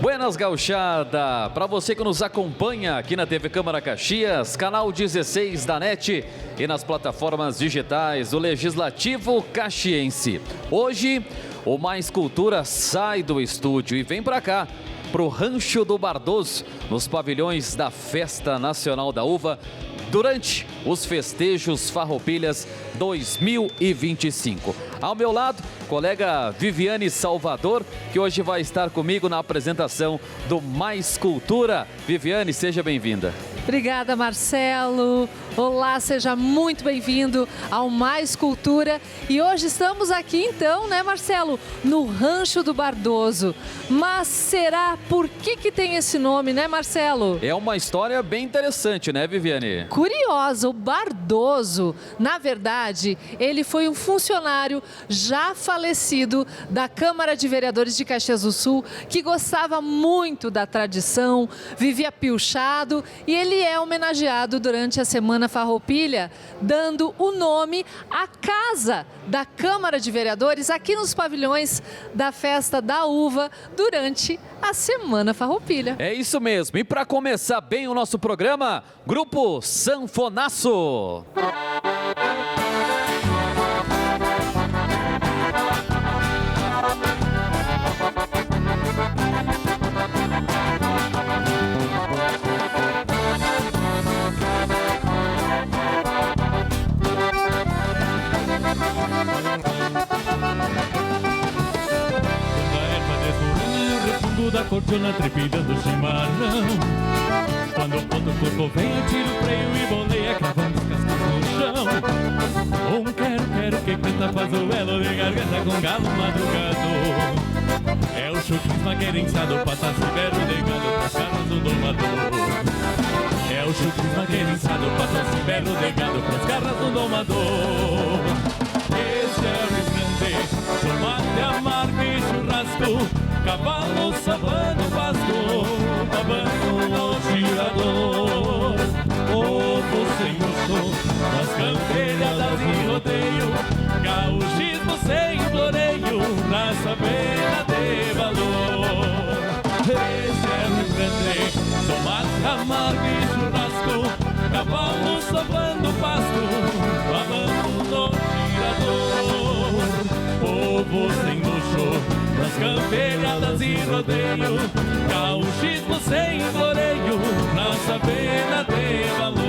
Buenas gauchada, para você que nos acompanha aqui na TV Câmara Caxias, canal 16 da NET e nas plataformas digitais do Legislativo Caxiense. Hoje, o Mais Cultura sai do estúdio e vem para cá, pro Rancho do Bardoso, nos pavilhões da Festa Nacional da Uva, durante os festejos Farroupilhas 2025. Ao meu lado, colega Viviane Salvador, que hoje vai estar comigo na apresentação do Mais Cultura. Viviane, seja bem-vinda. Obrigada, Marcelo. Olá, seja muito bem-vindo ao Mais Cultura. E hoje estamos aqui então, né, Marcelo, no Rancho do Bardoso. Mas será por que tem esse nome, né, Marcelo? É uma história bem interessante, né, Viviane? Curiosa, o Bardoso, na verdade, ele foi um funcionário já falecido da Câmara de Vereadores de Caxias do Sul, que gostava muito da tradição, vivia pilchado, e ele é homenageado durante a Semana Farroupilha, dando o nome à casa da Câmara de Vereadores aqui nos pavilhões da Festa da Uva durante a Semana Farroupilha. É isso mesmo. E para começar bem o nosso programa, Grupo Sanfonaço. Da cordiona trepidando o chimarrão. Quando o ponto corpo vem, eu tiro o freio e boleia, cravando os cascos no chão. Um quero que canta, faz o elo de garganta com galo madrugador. É o chucrisma querençado, patas e berro de gado pras carros do domador. É o chucrisma querençado, patas e berro de gado pras carros do domador. Esse é o resplendor, tomate amargo e churrasco, cavalo sabando pasto, babando no girador. Ovo sem gosto, nas canteiradas e rodeio, gauchismo sem floreio, raça beira de valor. Esse é o empreender, tomate amargo e churrasco, cavalo sabando pasto, babando no girador. Ovo sem luxo, nas camperiadas e rodeio, gauchismo sem floreio, raça pena de valor.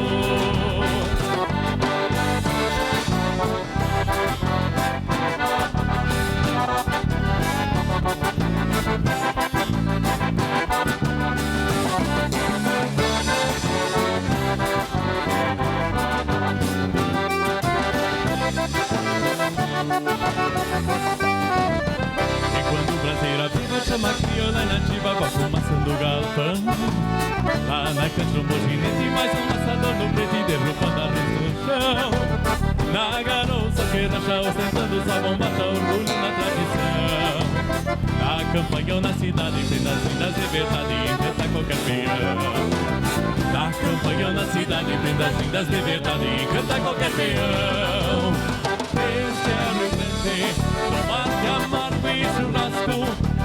Chama a crioula nativa com a fumaça do galpão. Lá na cancha um boginete, mais um assador no preto e derrubando a res no chão. Na garoça que racha ostentando sua bomba, tá orgulho na tradição. Na campanha ou na cidade, prendas lindas de verdade, enfrenta qualquer peão. Na campanha ou na cidade, prendas lindas de verdade, enfrenta qualquer peão. Esse é o Rio Grande, tomate amargo e churrasco,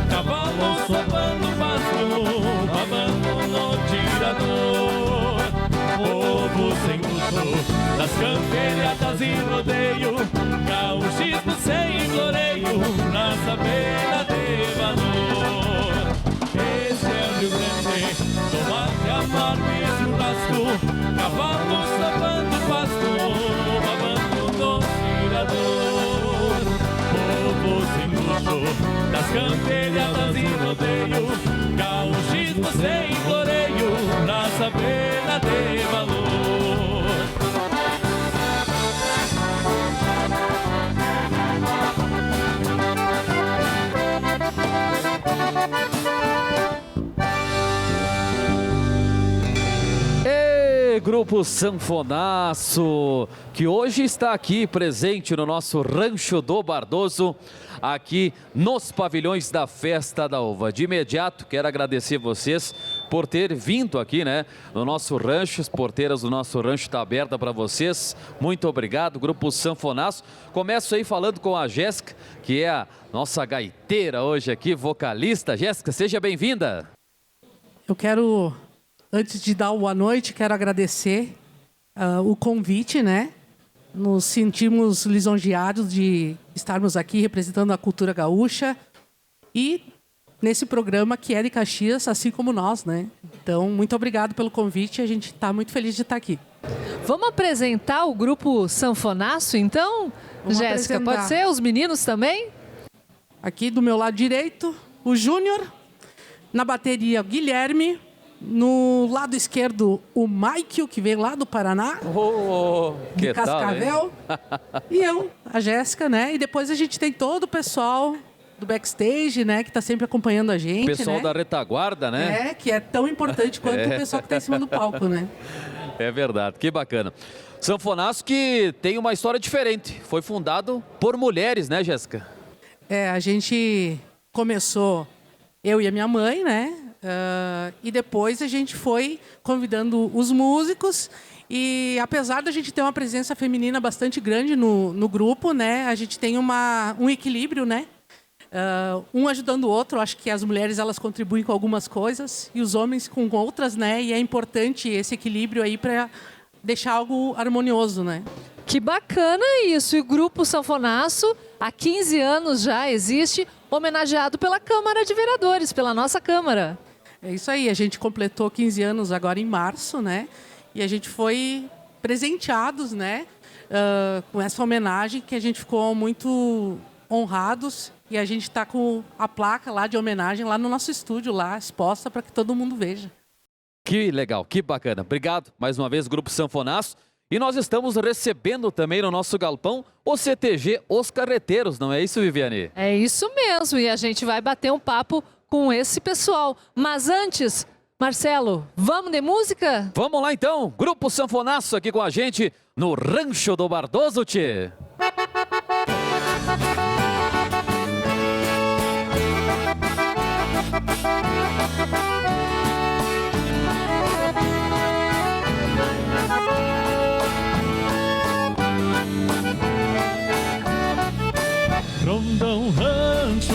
cavalo sabando pasto, babando no tirador. Povo sem luto, das camperiadas e rodeio, gauchismo sem floreio, raça beira de valor. Esse é o Rio Grande, tomate amargo e churrasco, cavalo sabando pasto, babando no tirador. Povo sem luto, das camperiadas e rodeio, gauchismo sem floreio, raça pena de valor. Grupo Sanfonaço, que hoje está aqui presente no nosso Rancho do Bardoso, aqui nos pavilhões da Festa da Uva. De imediato, quero agradecer vocês por ter vindo aqui, né, no nosso rancho. As porteiras do nosso rancho estão abertas para vocês. Muito obrigado, Grupo Sanfonaço. Começo aí falando com a Jéssica, que é a nossa gaiteira hoje aqui, vocalista. Jéssica, seja bem-vinda. Eu quero, antes de dar o boa noite, quero agradecer o convite, né? Nos sentimos lisonjeados de estarmos aqui representando a cultura gaúcha e nesse programa que é de Caxias, assim como nós, né? Então, muito obrigado pelo convite. A gente está muito feliz de estar aqui. Vamos apresentar o grupo Sanfonaço, então? Vamos Jéssica, apresentar. pode ser? Os meninos também? Aqui do meu lado direito, o Júnior. Na bateria, o Guilherme. No lado esquerdo, o Michael, que veio lá do Paraná. Que de Cascavel. Tal, e eu, a Jéssica, né? E depois a gente tem todo o pessoal do backstage, né? Que está sempre acompanhando a gente, Pessoal né? da retaguarda, né? Que é tão importante quanto o pessoal que está em cima do palco, né? É verdade, que bacana. Sanfonaço que tem uma história diferente. Foi fundado por mulheres, né, Jéssica? A gente começou, eu e a minha mãe, né? E depois a gente foi convidando os músicos. E apesar da gente ter uma presença feminina bastante grande no grupo, né? A gente tem um equilíbrio, né? Um ajudando o outro. Acho que as mulheres elas contribuem com algumas coisas e os homens com outras, né? E é importante esse equilíbrio aí para deixar algo harmonioso, né? Que bacana isso! E o grupo Sanfonaço, há 15 anos já existe, homenageado pela Câmara de Vereadores, pela nossa Câmara. É isso aí. A gente completou 15 anos agora em março, né? E a gente foi presenteados, né? Com essa homenagem que a gente ficou muito honrados. E a gente está com a placa lá de homenagem lá no nosso estúdio, lá exposta para que todo mundo veja. Que legal, que bacana. Obrigado mais uma vez, Grupo Sanfonaço. E nós estamos recebendo também no nosso galpão o CTG Os Carreteiros, não é isso, Viviane? É isso mesmo, e a gente vai bater um papo com esse pessoal. Mas antes, Marcelo, vamos de música? Vamos lá então, Grupo Sanfonaço aqui com a gente no Rancho do Bardoso, tchê. Ronda um rancho,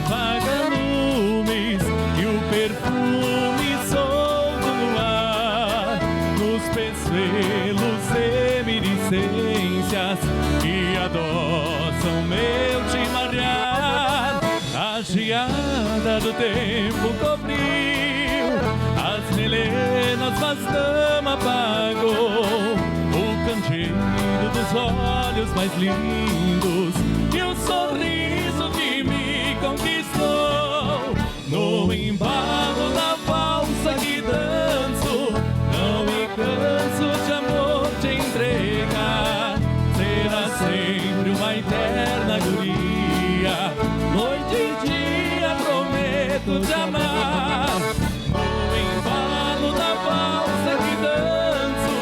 vagalumes e o perfume solto no ar, nos peçoelos reminiscências que adoçam meu chimarrear. A geada do tempo cobriu as melenas, mas dama apagou o candeeiro dos olhos mais lindos e o sorriso que me conquistou. No embalo da valsa que danço, não me canso de amor te entregar. Será sempre uma eterna guria, noite e dia prometo te amar. No embalo da valsa que danço,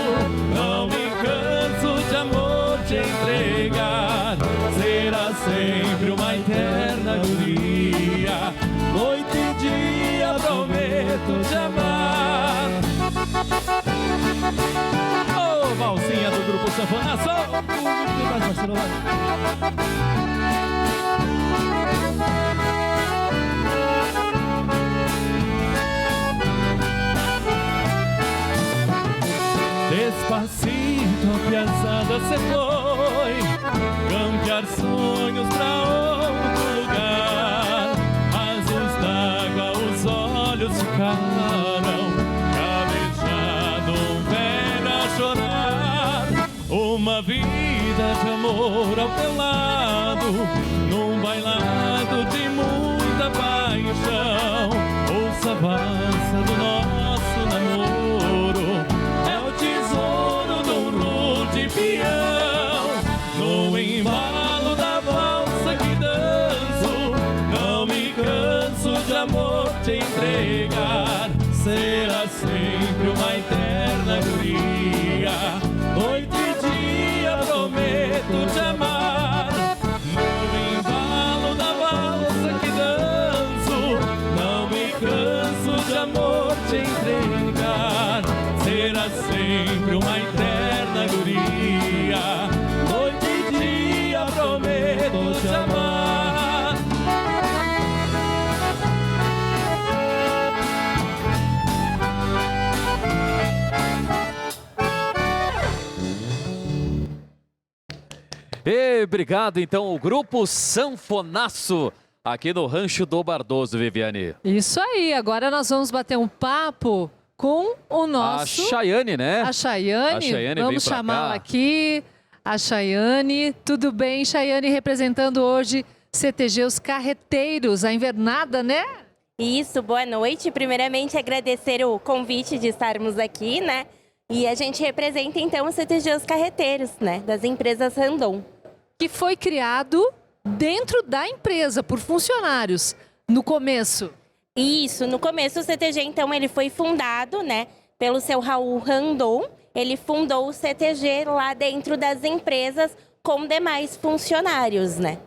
não me canso de amor te entregar. Será sempre uma eterna guria, noite e dia prometo te amar. Ô, valsinha do Grupo Sanfonaço! Despacito a piaçada se foi campear sonhos pra outro lugar. Azuis d'água os olhos ficaram, cabejado um velho a chorar. Uma vida de amor ao teu lado, num bailado de muita paixão. Ouça a valsa do nosso namoro, é o tesouro de um rude peão. No embalo da valsa que danço, não me canso de amor te entregar. Será sempre uma eterna guria, noite e dia prometo te amar. No embalo da valsa que danço, não me canso de amor te entregar. Será sempre uma eterna guria, noite e dia prometo te amar. E obrigado, então, o Grupo Sanfonaço, aqui no Rancho do Bardoso, Viviane. Isso aí, agora nós vamos bater um papo com o nosso... A Chayane, né? A Chayane, A Chayane vamos vem pra chamá-la cá. aqui. A Chayane, tudo bem? Chayane representando hoje CTG Os Carreteiros, a invernada, né? Isso, boa noite. Primeiramente, agradecer o convite de estarmos aqui, né? E a gente representa, então, o CTG Os Carreteiros, né? Das empresas Randon. Que foi criado dentro da empresa, por funcionários, no começo. Isso, no começo o CTG, então, ele foi fundado, né? Pelo seu Raul Randon. Ele fundou o CTG lá dentro das empresas com demais funcionários, né?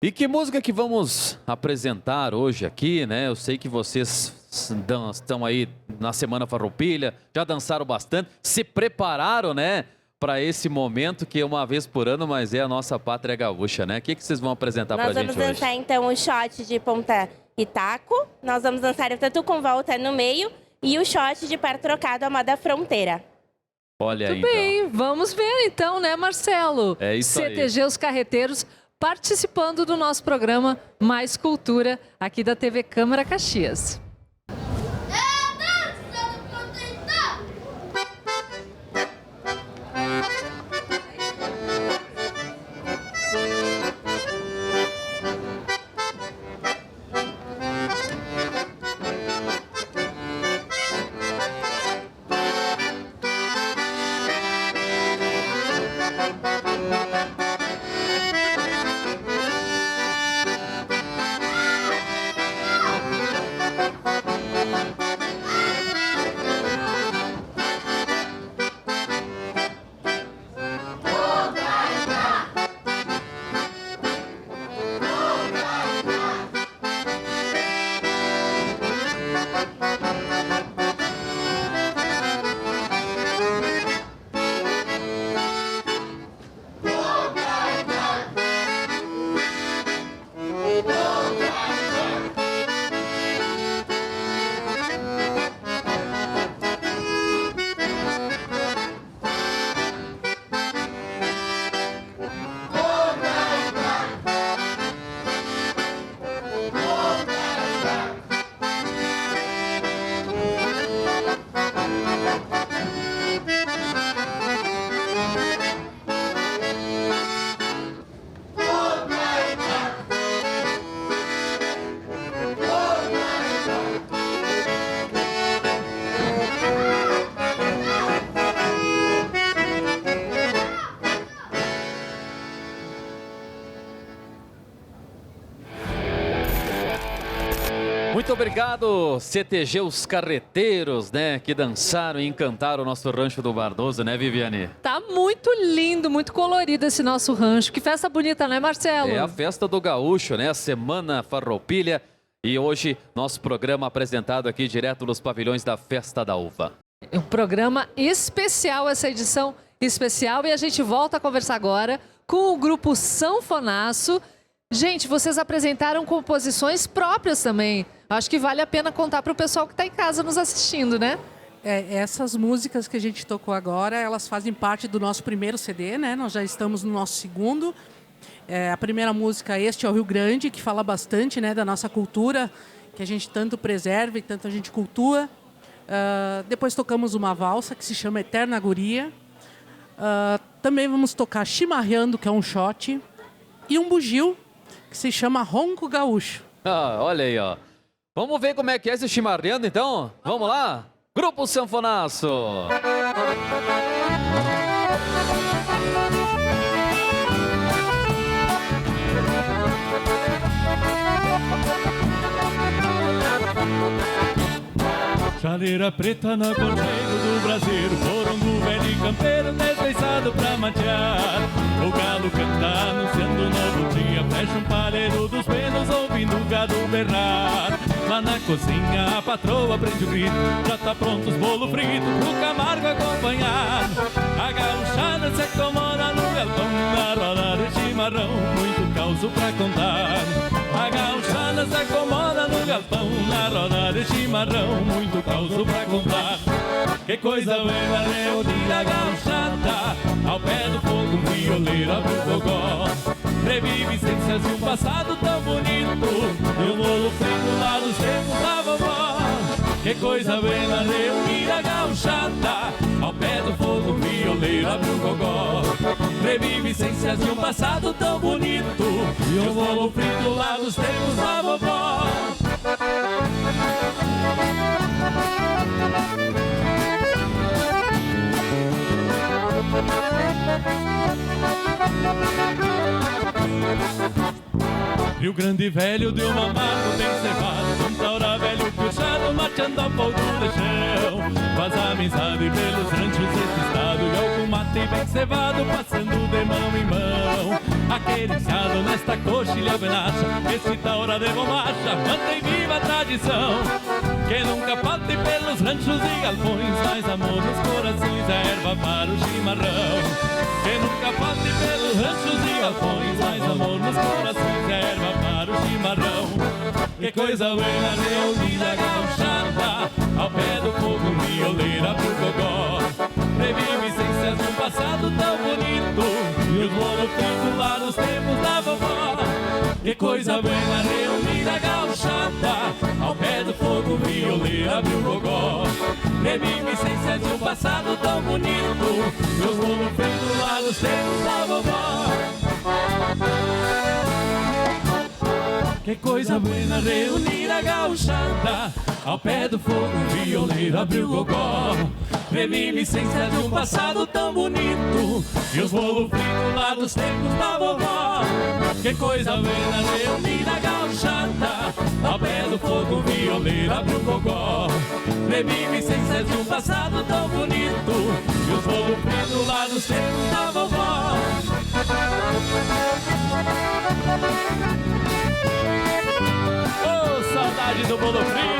E que música que vamos apresentar hoje aqui, né? Eu sei que vocês estão aí na Semana Farroupilha, já dançaram bastante, se prepararam, né? Para esse momento que é uma vez por ano, mas é a nossa pátria gaúcha, né? O que vocês vão apresentar pra Nós gente vamos hoje? dançar, então, o shot de ponta e taco. Nós vamos dançar o tatu com volta no meio e o shot de par trocado à moda fronteira. Olha aí, Muito bem, vamos ver então, né, Marcelo? É isso aí. CTG Os Carreteiros participando do nosso programa Mais Cultura aqui da TV Câmara Caxias. Muito obrigado, CTG Os Carreteiros, né? Que dançaram e encantaram o nosso Rancho do Bardoso, né, Viviane? Tá muito lindo, muito colorido esse nosso rancho. Que festa bonita, né, Marcelo? É a festa do gaúcho, né? A Semana Farroupilha. E hoje, nosso programa apresentado aqui direto nos pavilhões da Festa da Uva. É um programa especial, essa edição especial. E a gente volta a conversar agora com o grupo Sanfonaço. Gente, vocês apresentaram composições próprias também. Acho que vale a pena contar para o pessoal que está em casa nos assistindo, né? Essas músicas que a gente tocou agora, elas fazem parte do nosso primeiro CD, né? Nós já estamos no nosso segundo. A primeira música, Este é o Rio Grande, que fala bastante, né, da nossa cultura, que a gente tanto preserva e tanto a gente cultua. Depois tocamos uma valsa, que se chama Eterna Guria. Também vamos tocar Chimarreando, que é um shot. E um bugio, que se chama Ronco Gaúcho. Ah, olha aí, ó. Vamos ver como é que é esse chimarreando, então? Vamos lá? Grupo Sanfonaço. Chaleira preta no aconchego do braseiro, porongo velho e campeiro desbeiçado pra matear. O galo canta anunciando um novo dia, fecha um palheiro dos pelos ouvindo o gado berrar. Lá na cozinha a patroa prende o grito, já tá pronto os bolo frito pro Camargo acompanhar. A gauchada se acomoda no galpão, na roda do chimarrão, muito causo pra contar. A gauchada se acomoda no galpão, na roda de chimarrão, muito causo pra contar. Que coisa buena reunir a gauchada, ao pé do fogo um violeiro abre o gogó. Revivências de um passado tão bonito, e o bolo frito lá dos tempos da vovó. Que coisa buena reunir a gauchada, ao pé do fogo um violeiro abre o gogó. Revivências de um passado tão bonito, e o bolo frito lá dos tempos da vovó. Rio Grande velho de uma mato bem cevado, um taura velho puxado, marchando ao pau do leixão. Faz amizade pelos ranchos desse estado, e algum mate bem cevado, passando de mão em mão. Aquele nesta coxilha venacha, esse taura de bombacha, mantém viva a tradição. Que nunca falte pelos ranchos e galpões, mais amor nos corações, a erva para o chimarrão. Que nunca falte pelos ranchos e galpões, mais amor nos corações, a erva para o chimarrão. Que coisa buena reunida gauchada, ao pé do fogo um violeiro abre o gogó. Revivências de um passado tão bonito, e os bolos fritos lá nos tempos da vovó. Que coisa buena reunida gauchada, ao pé do fogo um violeiro abre o gogó. Revivências de um passado tão bonito, e os bolos fritos lá nos tempos da vovó. Que coisa buena reunir a gauchada, ao pé do fogo um violeiro abre o gogó. Reminiscência de um passado tão bonito, e os bolos fritos lá dos tempos da vovó. Que coisa buena reunir a gauchada, ao pé do fogo um violeiro abre o gogó. Reminiscência de um passado tão bonito, e os bolos fritos lá dos tempos da vovó. Oh, saudade do bolo frito.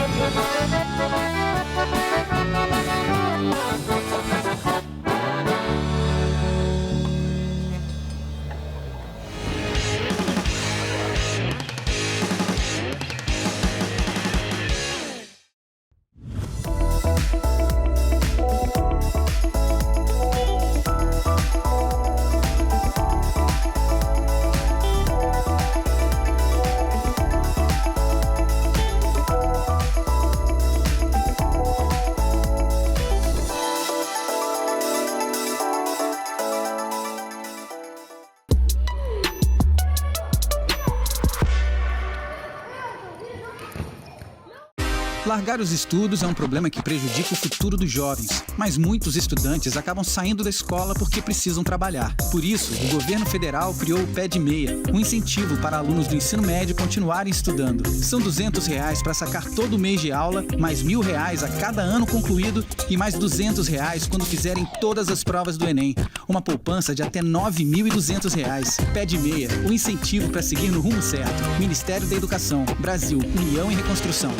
Largar os estudos é um problema que prejudica o futuro dos jovens, mas muitos estudantes acabam saindo da escola porque precisam trabalhar. Por isso, o governo federal criou o Pé de Meia, um incentivo para alunos do ensino médio continuarem estudando. São R$200 para sacar todo mês de aula, mais R$1.000 a cada ano concluído e mais R$200 quando fizerem todas as provas do Enem. Uma poupança de até R$9.200. Pé de Meia, o incentivo para seguir no rumo certo. Ministério da Educação, Brasil, União e Reconstrução.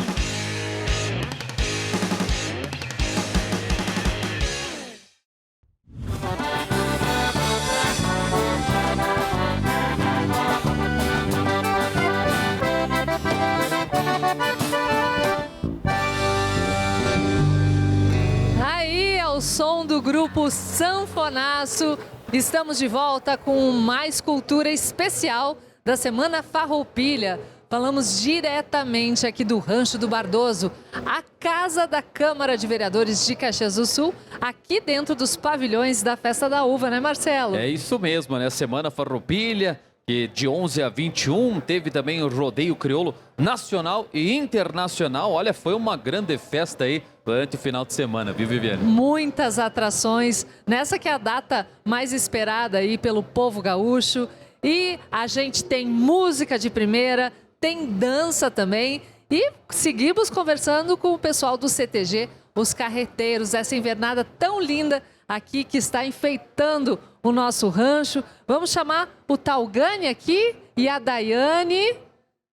Som do grupo Sanfonaço. Estamos de volta com mais cultura especial da Semana Farroupilha. Falamos diretamente aqui do Rancho do Bardoso, a casa da Câmara de Vereadores de Caxias do Sul, aqui dentro dos pavilhões da Festa da Uva, né, Marcelo? É isso mesmo, né? Semana Farroupilha, que de 11 a 21 teve também o rodeio crioulo nacional e internacional. Olha, foi uma grande festa aí durante o final de semana, viu, Viviane? Muitas atrações, nessa que é a data mais esperada aí pelo povo gaúcho. E a gente tem música de primeira, tem dança também. E seguimos conversando com o pessoal do CTG, os carreteiros, essa invernada tão linda aqui que está enfeitando o nosso rancho. Vamos chamar o Talgani aqui e a Daiane,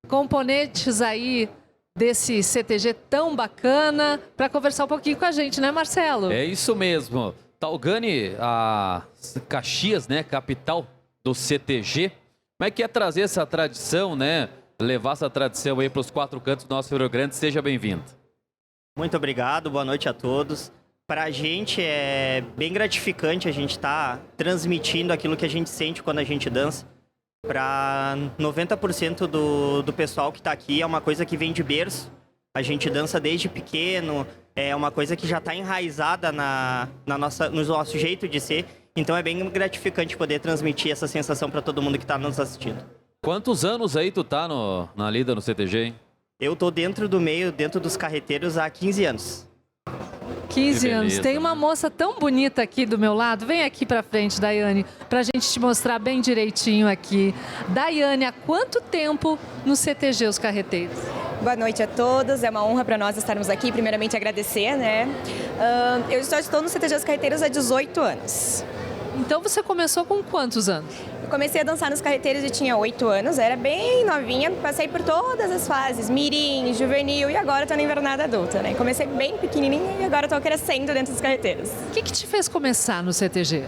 componentes aí desse CTG tão bacana, para conversar um pouquinho com a gente, né, Marcelo? É isso mesmo. Talgani, a Caxias, né, capital do CTG. Como é que é trazer essa tradição, né? Levar essa tradição aí para os quatro cantos do nosso Rio Grande. Seja bem-vindo. Muito obrigado, boa noite a todos. Pra gente é bem gratificante a gente estar transmitindo aquilo que a gente sente quando a gente dança. Para 90% do pessoal que está aqui, é uma coisa que vem de berço. A gente dança desde pequeno, é uma coisa que já está enraizada no nosso jeito de ser. Então é bem gratificante poder transmitir essa sensação para todo mundo que está nos assistindo. Quantos anos aí tu tá na lida no CTG, hein? Eu tô dentro do meio, dentro dos carreteiros há 15 anos. 15 anos. beleza, Tem uma né? moça tão bonita aqui do meu lado. Vem aqui pra frente, Daiane, pra gente te mostrar bem direitinho aqui. Daiane, há quanto tempo no CTG Os Carreteiros? Boa noite a todos, é uma honra para nós estarmos aqui. Primeiramente, agradecer, né? Eu só estou no CTG Os Carreteiros há 18 anos. Então você começou com quantos anos? Eu comecei a dançar nos carreteiros e tinha 8 anos, era bem novinha, passei por todas as fases, mirim, juvenil e agora estou na invernada adulta, né? Comecei bem pequenininha e agora estou crescendo dentro dos carreteiros. O que te fez começar no CTG?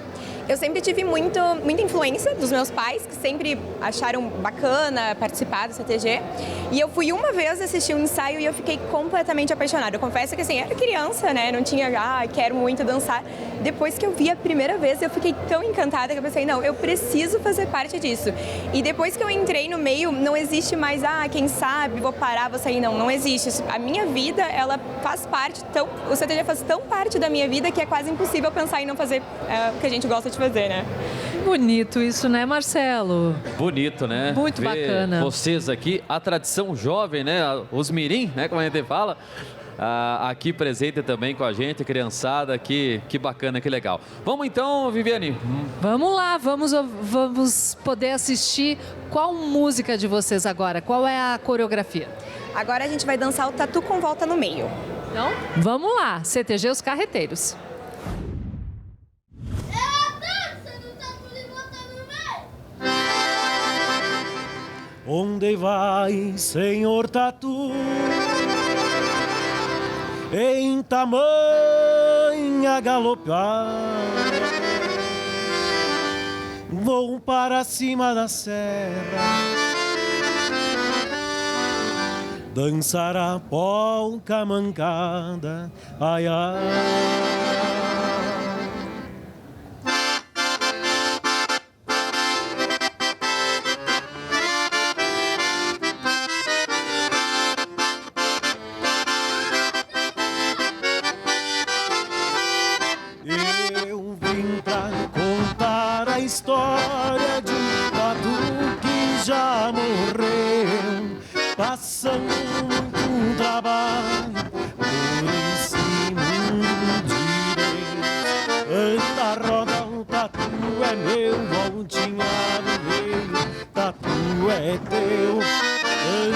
Eu sempre tive muita influência dos meus pais, que sempre acharam bacana participar do CTG. E eu fui uma vez assistir um ensaio e eu fiquei completamente apaixonada. Eu confesso que assim, era criança, né? Não tinha, quero muito dançar. Depois que eu vi a primeira vez, eu fiquei tão encantada que eu pensei, não, eu preciso fazer parte disso. E depois que eu entrei no meio, não existe mais, quem sabe, vou parar, vou sair. Não existe. A minha vida, ela faz parte, o CTG faz tão parte da minha vida que é quase impossível pensar em não fazer o que a gente gosta de fazer, né? Bonito isso, né, Marcelo? Bonito, né? Muito Ver bacana. vocês aqui, a tradição jovem, né? Os mirim, né? Como a gente fala. Aqui presente também com a gente, criançada, que bacana, que legal. Vamos então, Viviane. Vamos lá, vamos poder assistir qual música de vocês agora? Qual é a coreografia? Agora a gente vai dançar o Tatu com Volta no Meio. Então, vamos lá, CTG Os Carreteiros. Onde vai, senhor Tatu? Em tamanha galopada, vou para cima da serra, dançar a polca mancada, ai, ai. Eu vim pra contar a história de um tatu que já morreu, passando muito trabalho por esse mundo direito. Anda, roda, o tatu é meu, voltinha do meio, tatu é teu.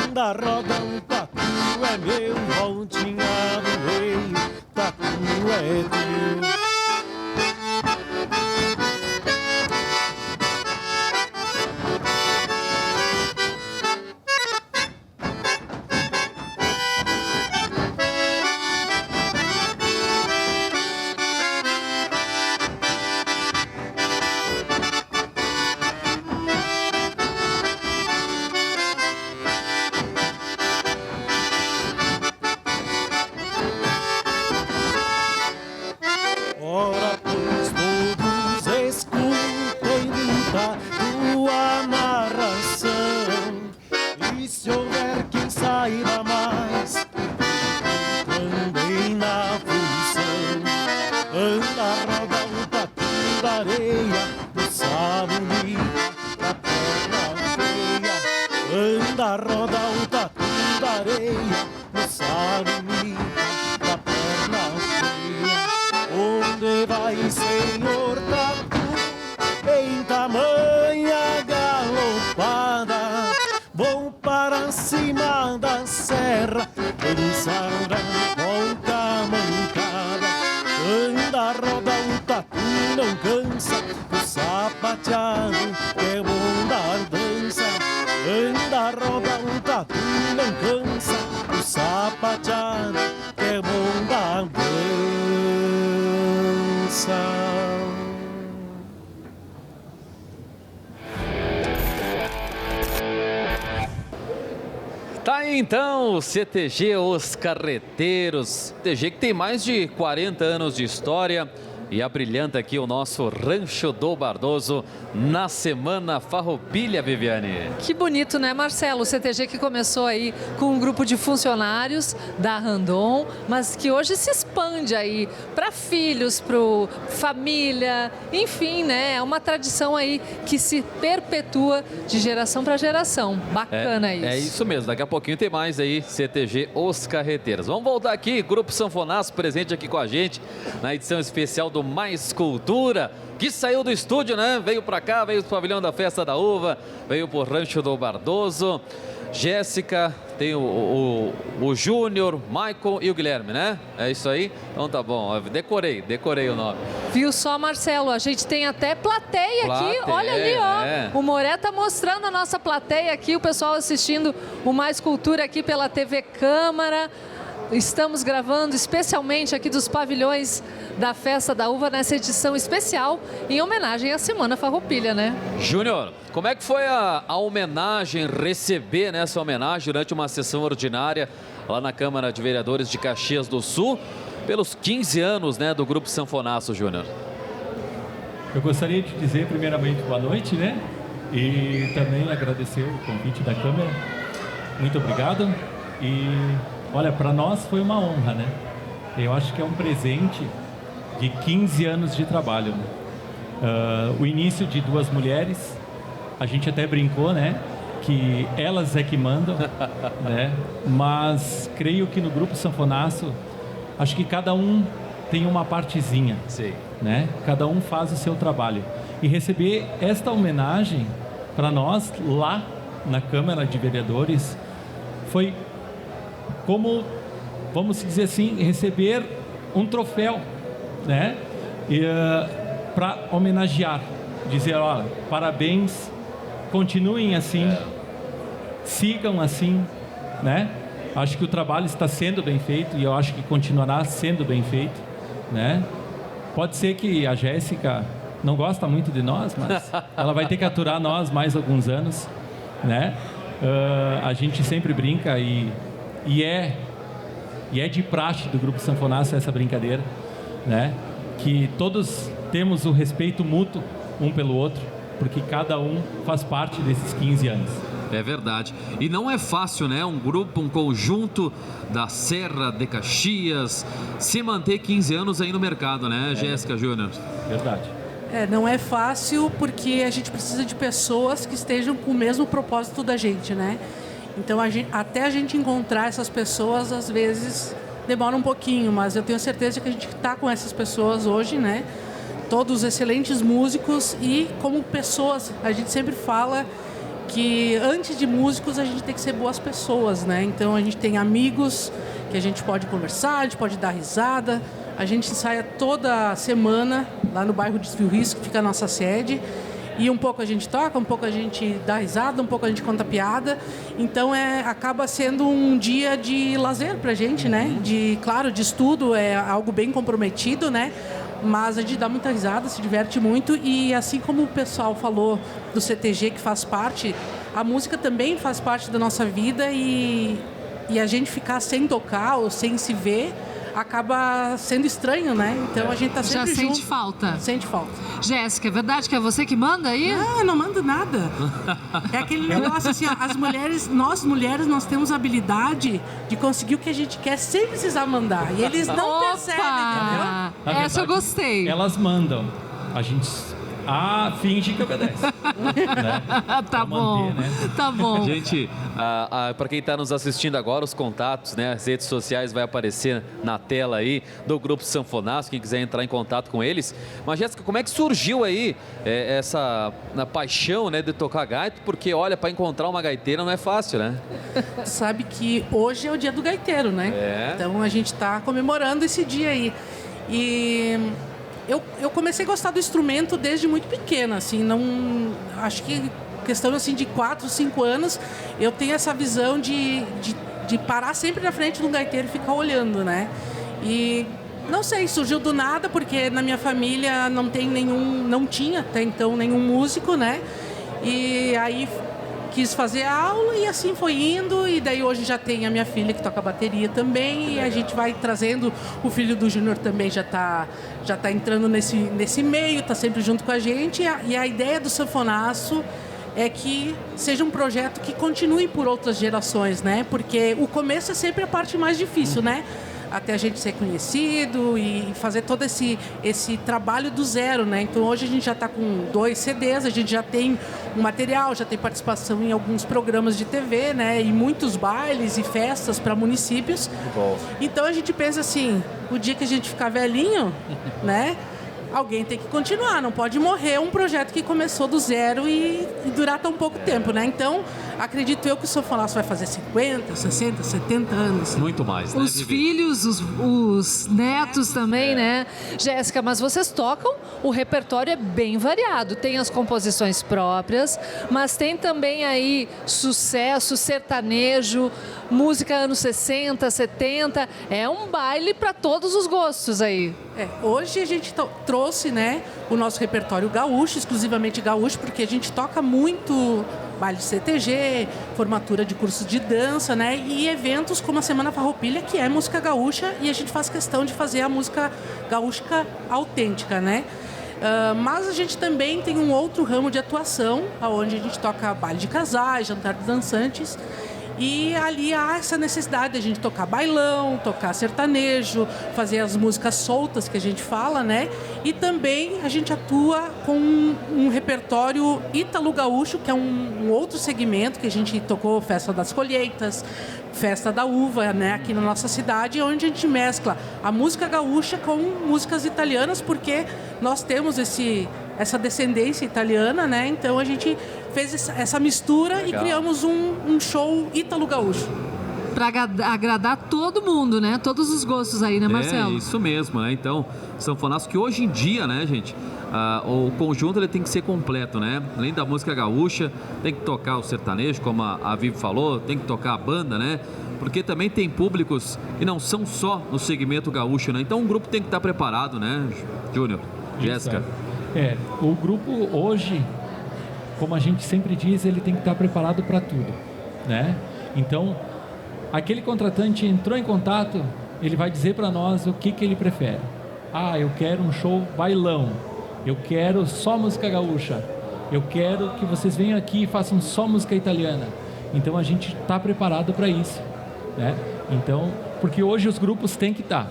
Anda, roda, o tatu é meu, voltinha do meio, tatu é teu. Ora, pois todos escutem tua narração, e se houver quem saiba mais, também na função. Anda, roda o tatu da areia, do sabonete da perna feia. Anda, roda o tatu da areia, do sabonete da perna feia. Onde vai, senhor Tatu, em tamanha galopada, vou para cima da serra, dançar a polca mancada. Anda, roda, o tatu não cansa, o sapateado é bom da dança. Anda, roda, o tatu não cansa, o sapateado é bom da dança. Tá aí então, CTG Os Carreteiros, CTG que tem mais de 40 anos de história e abrilhanta aqui o nosso Rancho do Bardoso na Semana Farroupilha, Viviane. Que bonito, né, Marcelo? O CTG que começou aí com um grupo de funcionários da Randon, mas que hoje se expande aí para filhos, para família, enfim, né? É uma tradição aí que se perpetua de geração para geração. Bacana isso. É isso mesmo, daqui a pouquinho tem mais aí, CTG Os Carreteiros. Vamos voltar aqui, Grupo Sanfonaço presente aqui com a gente na edição especial do Mais Cultura, que saiu do estúdio, né? Veio pra cá, veio pro pavilhão da Festa da Uva, veio pro Rancho do Bardoso. Jéssica, tem o Júnior, Michael e o Guilherme, né? É isso aí? Então tá bom, decorei o nome. Viu só, Marcelo? A gente tem até plateia aqui. Olha ali, ó. O Moré tá mostrando a nossa plateia aqui, o pessoal assistindo o Mais Cultura aqui pela TV Câmara. Estamos gravando especialmente aqui dos pavilhões da Festa da Uva nessa edição especial em homenagem à Semana Farroupilha, né? Júnior, como é que foi a homenagem, receber essa homenagem durante uma sessão ordinária lá na Câmara de Vereadores de Caxias do Sul pelos 15 anos, né, do Grupo Sanfonaço, Júnior? Eu gostaria de dizer primeiramente boa noite, né? E também agradecer o convite da Câmara. Muito obrigado. E olha, para nós foi uma honra, né? Eu acho que é um presente de 15 anos de trabalho. Né? O início de duas mulheres, a gente até brincou, né? Que elas é que mandam, né? Mas creio que no Grupo Sanfonaço, acho que cada um tem uma partezinha, sim, né? Cada um faz o seu trabalho. E receber esta homenagem para nós lá na Câmara de Vereadores foi como, vamos dizer assim, receber um troféu, né? Para homenagear, dizer, olha, parabéns, continuem assim, sigam assim, né? Acho que o trabalho está sendo bem feito e eu acho que continuará sendo bem feito, né? Pode ser que a Jéssica não gosta muito de nós, mas ela vai ter que aturar nós mais alguns anos, né? A gente sempre brinca e é de praxe do Grupo Sanfonaço essa brincadeira, né? Que todos temos o respeito mútuo um pelo outro, porque cada um faz parte desses 15 anos. É verdade. E não é fácil, né? Um grupo, um conjunto da Serra de Caxias se manter 15 anos aí no mercado, né, Jéssica Júnior? Verdade. Não é fácil porque a gente precisa de pessoas que estejam com o mesmo propósito da gente, né? Então, até a gente encontrar essas pessoas, às vezes, demora um pouquinho, mas eu tenho certeza que a gente está com essas pessoas hoje, né? Todos excelentes músicos e, como pessoas, a gente sempre fala que antes de músicos a gente tem que ser boas pessoas, né? Então, a gente tem amigos que a gente pode conversar, a gente pode dar risada. A gente ensaia toda semana lá no bairro de Rio Risco, que fica a nossa sede. E um pouco a gente toca, um pouco a gente dá risada, um pouco a gente conta piada. Então acaba sendo um dia de lazer pra gente, né? Claro, de estudo, é algo bem comprometido, né? Mas a gente dá muita risada, se diverte muito. E assim como o pessoal falou do CTG, que faz parte, a música também faz parte da nossa vida. E a gente ficar sem tocar ou sem se ver acaba sendo estranho, né? Então a gente tá sempre junto. Já sente falta? Sente falta. Jéssica, é verdade que é você que manda aí? Não, eu não mando nada. É aquele negócio assim, ó, nós mulheres, nós temos a habilidade de conseguir o que a gente quer sem precisar mandar. E eles não percebem, entendeu? Verdade, essa eu gostei. Elas mandam. A gente finge que obedece. Né? Tá bom, manter, né? Tá bom. Gente, para quem está nos assistindo agora, os contatos, né, as redes sociais vai aparecer na tela aí do Grupo Sanfonaço, quem quiser entrar em contato com eles. Mas, Jéssica, como é que surgiu aí essa paixão, né, de tocar gaita? Porque, olha, para encontrar uma gaiteira não é fácil, né? Sabe que hoje é o dia do gaiteiro, né? Então a gente está comemorando esse dia aí. E eu comecei a gostar do instrumento desde muito pequena, assim, não... Acho que questão, assim, de 4, 5 anos, eu tenho essa visão de parar sempre na frente de um gaiteiro e ficar olhando, né? E, não sei, surgiu do nada, porque na minha família não tinha até então nenhum músico, né? E aí quis fazer aula e assim foi indo. E daí hoje já tem a minha filha que toca bateria também. E a gente vai trazendo, o filho do Júnior também já tá entrando nesse meio, tá sempre junto com a gente. E a ideia do Sanfonaço é que seja um projeto que continue por outras gerações, né? Porque o começo é sempre a parte mais difícil, né? Até a gente ser conhecido e fazer todo esse trabalho do zero, né? Então hoje a gente já está com 2 CDs, a gente já tem um material, já tem participação em alguns programas de TV, né? E muitos bailes e festas para municípios. Então a gente pensa assim, o dia que a gente ficar velhinho, né? Alguém tem que continuar, não pode morrer um projeto que começou do zero e durar tão pouco tempo, né? Então, acredito eu que o Sanfonaço vai fazer 50, 60, 70 anos. Muito mais, né? Os filhos, os netos também, né? Jéssica, mas vocês tocam, o repertório é bem variado. Tem as composições próprias, mas tem também aí sucesso, sertanejo, música anos 60, 70. É um baile para todos os gostos aí. Hoje a gente trouxe, né, o nosso repertório gaúcho, exclusivamente gaúcho, porque a gente toca muito baile de CTG, formatura de cursos de dança, né, e eventos como a Semana Farroupilha, que é música gaúcha, e a gente faz questão de fazer a música gaúcha autêntica, né. Mas a gente também tem um outro ramo de atuação, onde a gente toca baile de casais, jantar de dançantes. E ali há essa necessidade de a gente tocar bailão, tocar sertanejo, fazer as músicas soltas que a gente fala, né? E também a gente atua com um repertório ítalo-gaúcho, que é um outro segmento que a gente tocou, Festa das Colheitas, Festa da Uva, né? Aqui na nossa cidade, onde a gente mescla a música gaúcha com músicas italianas, porque nós temos essa descendência italiana, né? Então a gente fez essa mistura. Legal. E criamos um show ítalo-gaúcho. Para agradar todo mundo, né? Todos os gostos aí, né, Marcelo? É, isso mesmo, né? Então, Sanfonaço, que hoje em dia, né, gente, o conjunto ele tem que ser completo, né? Além da música gaúcha, tem que tocar o sertanejo, como a Vivi falou, tem que tocar a banda, né? Porque também tem públicos que não são só no segmento gaúcho, né? Então o grupo tem que estar preparado, né, Júnior, Jéssica? O grupo hoje, como a gente sempre diz, ele tem que estar preparado para tudo, né? Então, aquele contratante entrou em contato, ele vai dizer para nós o que ele prefere. Eu quero um show bailão, eu quero só música gaúcha, eu quero que vocês venham aqui e façam só música italiana. Então a gente está preparado para isso, né? Então, porque hoje os grupos têm que estar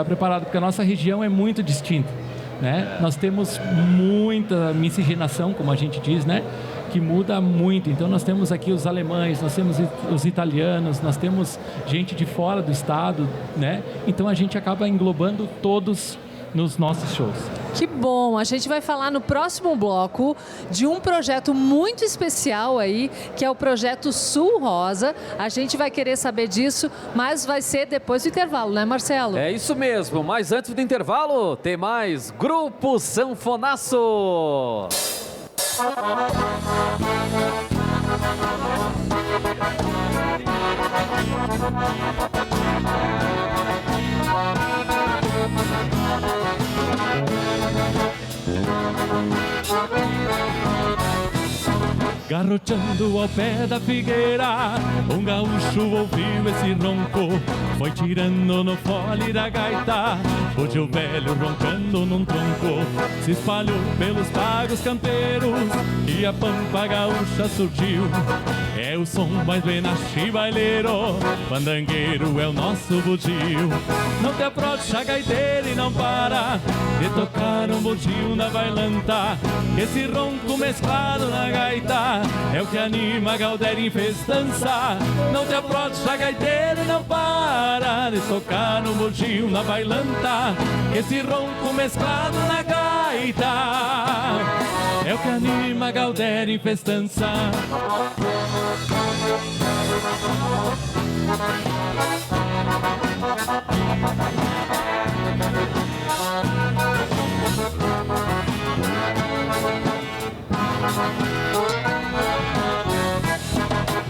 preparado, porque a nossa região é muito distinta, né? Nós temos muita miscigenação, como a gente diz, né? Que muda muito. Então nós temos aqui os alemães, nós temos os italianos, nós temos gente de fora do estado, né? Então a gente acaba englobando todos nos nossos shows. Que bom! A gente vai falar no próximo bloco de um projeto muito especial aí, que é o projeto Sul Rosa. A gente vai querer saber disso, mas vai ser depois do intervalo, né, Marcelo? É isso mesmo, mas antes do intervalo, tem mais Grupo Sanfonaço! Garroteando ao pé da figueira, um gaúcho ouviu esse ronco, foi tirando no fole da gaita, hoje o velho roncando num tronco, se espalhou pelos pagos campeiros e a pampa gaúcha surgiu. É o som mais benache baileiro, fandangueiro é o nosso bugio. Não te approcha gaiteiro e não para de tocar um bugio na bailanta, esse ronco mesclado na gaita é o que anima a galera em festança. Não te approcha gaiteiro e não para de tocar um bugio na bailanta, esse ronco mesclado na gaita é o que anima a galera em festança.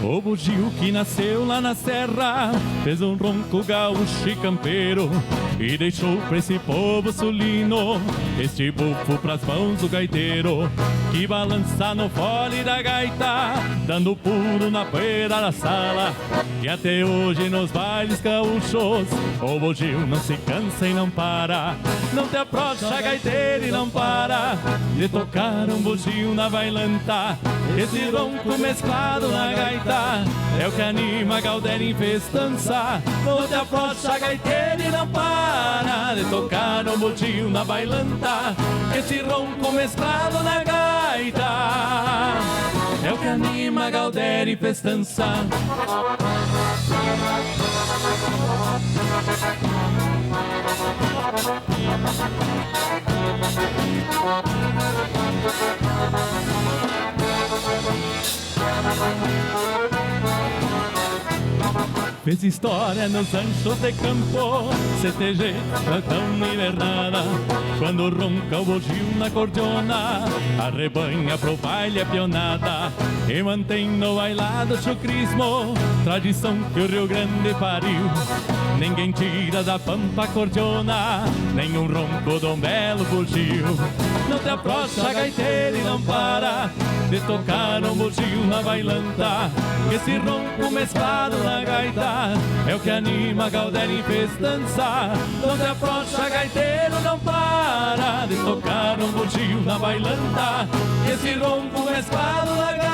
O bugio que nasceu lá na serra fez um ronco gaúcho e campeiro e deixou pra esse povo sulino este bufo pras mãos do gaiteiro. que balança no fole da gaita, dando pulo na poeira da sala. E até hoje nos bailes gaúchos o bugio não se cansa e não para. Não te aproxa, gaiteiro, e não para de tocar um bugio na bailanta. Esse ronco mesclado na gaita é o que anima a galera em festança. Não te aproxa, gaiteiro, e não para de tocar um bugio na bailanta. Esse ronco mesclado na gaita é o que anima a galera em festança. Fez história nos anchos de campo, CTG, plantão invernada. Quando ronca o bugio na cordiona, arrebanha pro baile a pionada. E mantém no bailado chucrismo, tradição que o Rio Grande pariu. Ninguém tira da pampa cordiona, nenhum ronco de um belo bugio. Não te aproxa, gaiteiro, e não para de tocar um bugio na bailanta. Esse ronco mesclado na gaita é o que anima a galera em festança. Não te aproxa, gaiteiro, não para de tocar um bugio na bailanta. Esse ronco mesclado na gaita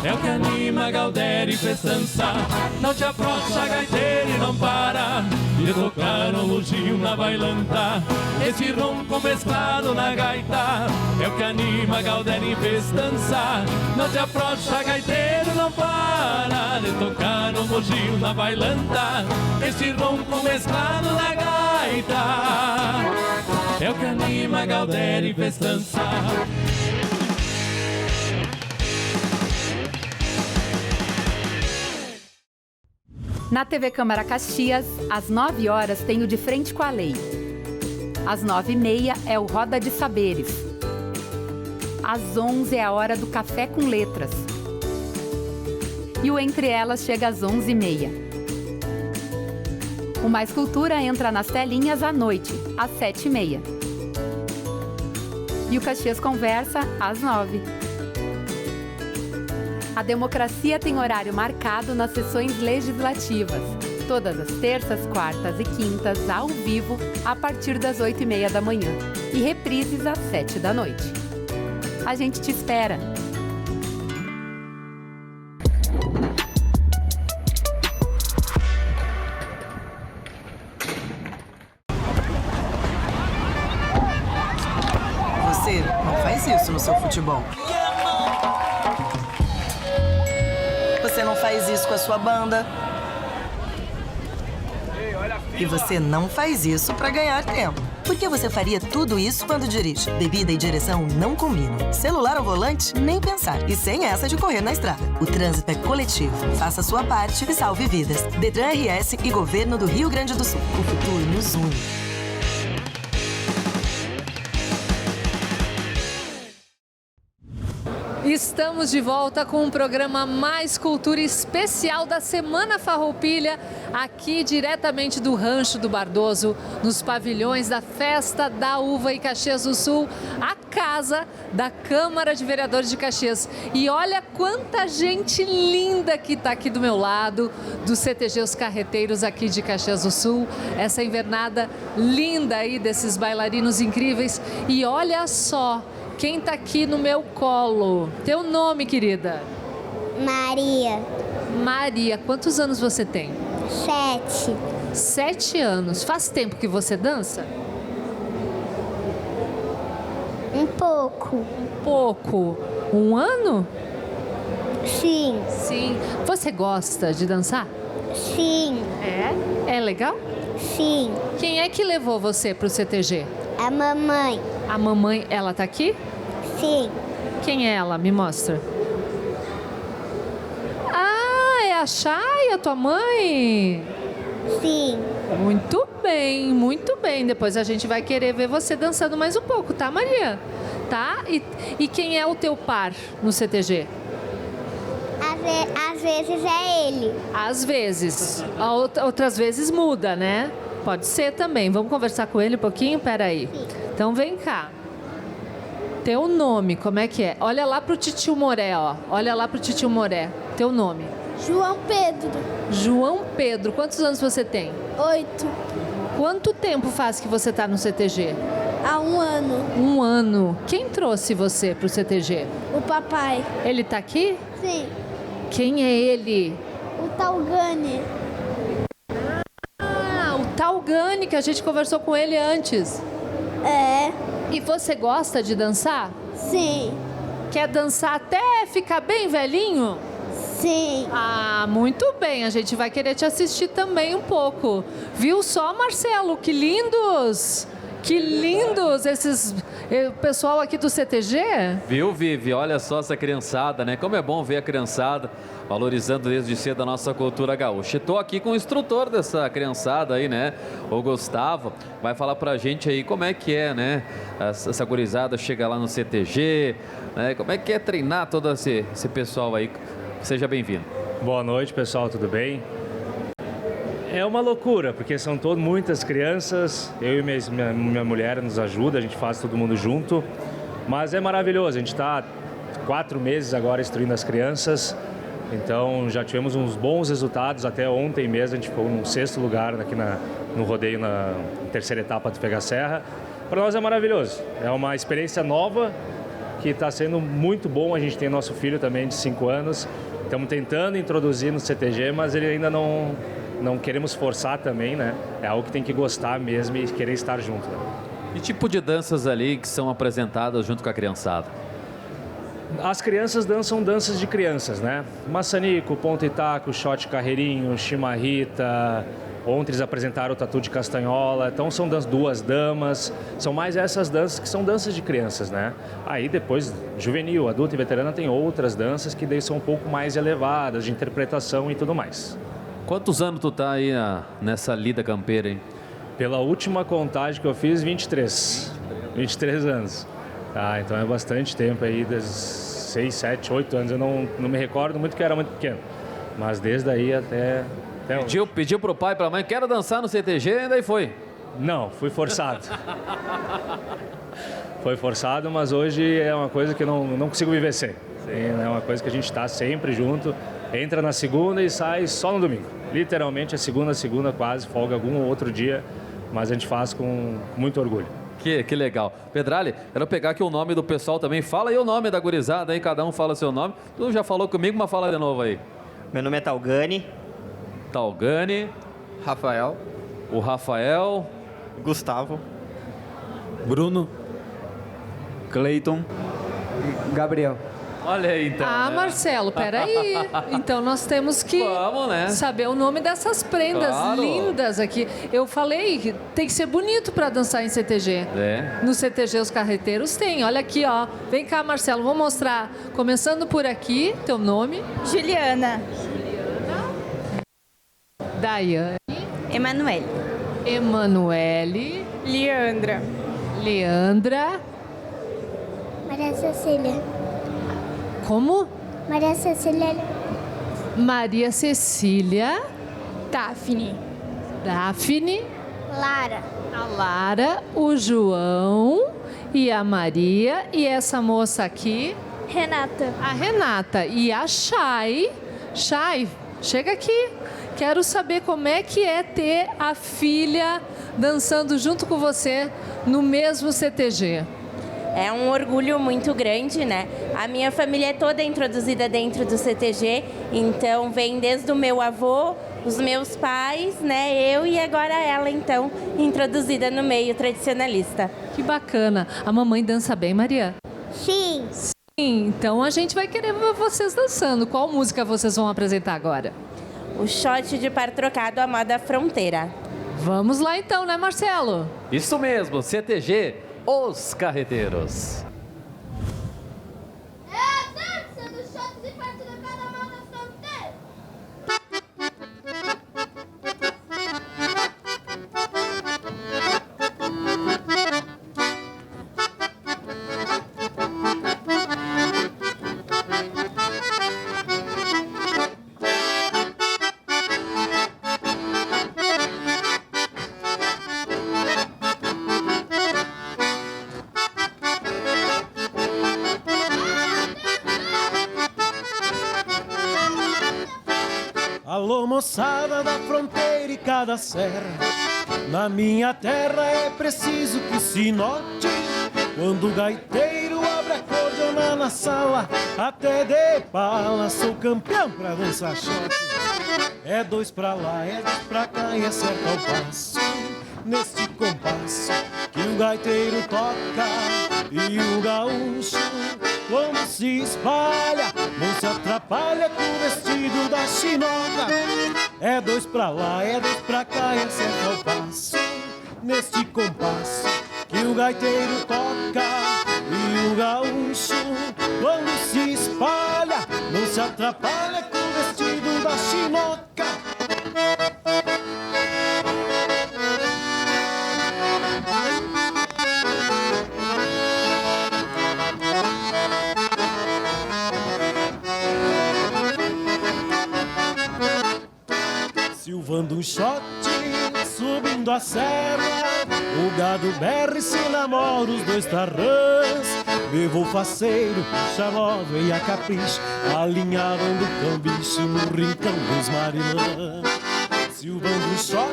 é o que anima a galera em festança. Não te aproxa, gaiteiro, e não para de tocar um bugio na bailanta. Esse ronco mesclado na gaita é o que anima a galera em festança. Não te aproxa, gaiteiro, não para de tocar um bugio na bailanta. Esse ronco mesclado na gaita é o que anima a galera em festança. Na TV Câmara Caxias, às 9 horas tem o De Frente com a Lei. Às 9h30 é o Roda de Saberes. Às 11 é a hora do Café com Letras. E o Entre Elas chega às 11h30. O Mais Cultura entra nas telinhas à noite, às 7h30. E o Caxias Conversa, às 9h. A democracia tem horário marcado nas sessões legislativas, todas as terças, quartas e quintas, ao vivo, a partir das 8h30 da manhã, e reprises às 7 da noite. A gente te espera! Você não faz isso no seu futebol. Você não faz isso com a sua banda. E você não faz isso para ganhar tempo. Por que você faria tudo isso quando dirige? Bebida e direção não combinam. Celular ao volante? Nem pensar. E sem essa de correr na estrada. O trânsito é coletivo. Faça a sua parte e salve vidas. Detran RS e Governo do Rio Grande do Sul. O futuro nos une. Estamos de volta com o programa Mais Cultura especial da Semana Farroupilha, aqui diretamente do Rancho do Bardoso, nos pavilhões da Festa da Uva em Caxias do Sul, a casa da Câmara de Vereadores de Caxias. E olha quanta gente linda que está aqui do meu lado, do CTG Os Carreteiros aqui de Caxias do Sul, essa invernada linda aí desses bailarinos incríveis. E olha só quem tá aqui no meu colo. Teu nome, querida? Maria. Maria, quantos anos você tem? 7. 7 anos. Faz tempo que você dança? Um pouco. Um pouco. 1 ano? Sim. Sim. Você gosta de dançar? Sim. É legal? Sim. Quem é que levou você pro CTG? A mamãe. A mamãe, ela tá aqui? Sim. Quem é ela? Me mostra. Ah, é a Chay, a tua mãe? Sim. Muito bem, muito bem. Depois a gente vai querer ver você dançando mais um pouco, tá, Maria? Tá? E quem é o teu par no CTG? Às vezes é ele. Às vezes. Outras vezes muda, né? Pode ser também. Vamos conversar com ele um pouquinho? Peraí. Sim. Então vem cá. Teu nome, como é que é? Olha lá pro titio Moré, ó. Olha lá pro titio Moré. Teu nome. João Pedro. João Pedro. Quantos anos você tem? 8. Quanto tempo faz que você tá no CTG? Há 1 ano. 1 ano. Quem trouxe você pro CTG? O papai. Ele tá aqui? Sim. Quem é ele? O Talgani. Ah, o Talgani, que a gente conversou com ele antes. É. E você gosta de dançar? Sim. Quer dançar até ficar bem velhinho? Sim. Ah, muito bem. A gente vai querer te assistir também um pouco. Viu só, Marcelo? Que lindos! Que lindos esses... O pessoal aqui do CTG? Viu, Vivi? Olha só essa criançada, né? Como é bom ver a criançada valorizando desde cedo a nossa cultura gaúcha. Estou aqui com o instrutor dessa criançada aí, né? O Gustavo. Vai falar pra gente aí como é que é, né? Essa gurizada chega lá no CTG, né? Como é que é treinar todo esse pessoal aí? Seja bem-vindo. Boa noite, pessoal. Tudo bem? É uma loucura, porque são muitas crianças, eu e minha mulher nos ajuda, a gente faz todo mundo junto, mas é maravilhoso, a gente está 4 meses agora instruindo as crianças, então já tivemos uns bons resultados, até ontem mesmo a gente ficou no 6º lugar aqui no rodeio, na terceira etapa do Pega Serra. Para nós é maravilhoso, é uma experiência nova que está sendo muito bom, a gente tem nosso filho também de 5 anos, estamos tentando introduzir no CTG, mas ele ainda não queremos forçar também, né? É algo que tem que gostar mesmo e querer estar junto. Né? Que tipo de danças ali que são apresentadas junto com a criançada? As crianças dançam danças de crianças, né? Maçanico, ponto e taco, shot carreirinho, chimarrita. Ontem eles apresentaram o tatu de castanhola. Então são 2 damas. São mais essas danças que são danças de crianças, né? Aí depois, juvenil, adulto e veterana tem outras danças que daí são um pouco mais elevadas, de interpretação e tudo mais. Quantos anos tu tá aí nessa lida campeira, hein? Pela última contagem que eu fiz, 23 anos. Ah, então é bastante tempo aí, das 6, 7, 8 anos. Eu não me recordo muito, que eu era muito pequeno. Mas desde aí até hoje. Pediu pro pai e pra mãe, quero dançar no CTG, e daí foi? Não, fui forçado. Foi forçado, mas hoje é uma coisa que eu não consigo viver sem. É uma coisa que a gente está sempre junto. Entra na segunda e sai só no domingo. Literalmente, a segunda quase, folga algum outro dia, mas a gente faz com muito orgulho. Que legal. Pedrali, quero pegar aqui o nome do pessoal também. Fala aí o nome da gurizada aí, cada um fala seu nome. Tu já falou comigo, mas fala de novo aí. Meu nome é Talgani. Talgani. Rafael. O Rafael. Gustavo. Bruno. Cleiton. Gabriel. Olha aí, então. Ah, né? Marcelo, peraí. Então nós temos que saber o nome dessas prendas lindas aqui. Eu falei, tem que ser bonito para dançar em CTG. É. No CTG os carreteiros tem. Olha aqui, ó. Vem cá, Marcelo, vou mostrar. Começando por aqui, teu nome? Juliana. Daiane. Emanuele. Emanuele. Leandra. Leandra. Maria Cecília. Como? Maria Cecília. Maria Cecília. Daphne. Daphne. Lara. A Lara, o João e a Maria. E essa moça aqui? Renata. A Renata. E a Chay. Chay, chega aqui. Quero saber como é que é ter a filha dançando junto com você no mesmo CTG. É um orgulho muito grande, né? A minha família é toda introduzida dentro do CTG, então vem desde o meu avô, os meus pais, né? Eu e agora ela, então, introduzida no meio tradicionalista. Que bacana. A mamãe dança bem, Maria? Sim. Sim, então a gente vai querer ver vocês dançando. Qual música vocês vão apresentar agora? O shot de par trocado, a moda fronteira. Vamos lá então, né, Marcelo? Isso mesmo, CTG, os carreteiros. moçada da fronteira e cada serra. Na minha terra é preciso que se note, quando o gaiteiro abre a cordiona na sala, até de bala sou campeão pra dançar shot. É dois pra lá, é dois pra cá e acerta o passo, neste compasso que o gaiteiro toca. E o gaúcho, quando se espalha, não se atrapalha com o vestido da chinoca. É dois pra lá, é dois pra cá e acerta o passo, neste compasso que o gaiteiro toca. E o gaúcho, quando se espalha, não se atrapalha com o vestido da chinoca. Silvando um shot, subindo a serra, o gado berra e se namora os dois tarrãs. Levou o faceiro, puxa móvel e a capricho, alinhavam do cambicho no rincão dos marilã. Silvando um shot,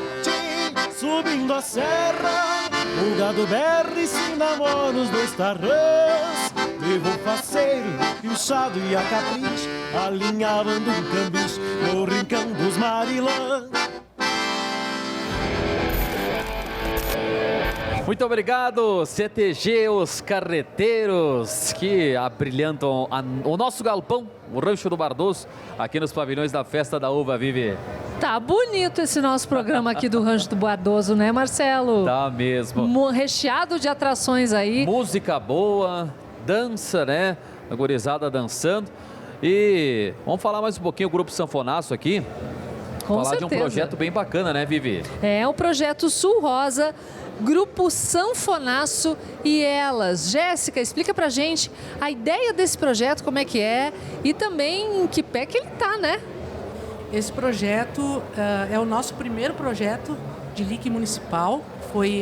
subindo a serra, o gado berra e se namora os dois tarrãs. Levou o faceiro, puxado e a capricho, alinhavam do cambicho no rincão dos marilã. Muito obrigado, CTG, os carreteiros que abrilhantam o nosso galpão, o Rancho do Bardoso, aqui nos pavilhões da Festa da Uva, Vivi. Tá bonito esse nosso programa aqui do Rancho do Bardoso, né, Marcelo? Tá mesmo. Recheado de atrações aí. Música boa, dança, né? A gurizada dançando. E vamos falar mais um pouquinho do Grupo Sanfonaço aqui. Com falar certeza. de um projeto bem bacana, né, Vivi? É o projeto Sul Rosa, Grupo Sanfonaço e Elas. Jéssica, explica pra gente a ideia desse projeto, como é que é e também em que pé que ele tá, né? Esse projeto é o nosso primeiro projeto de LIC municipal.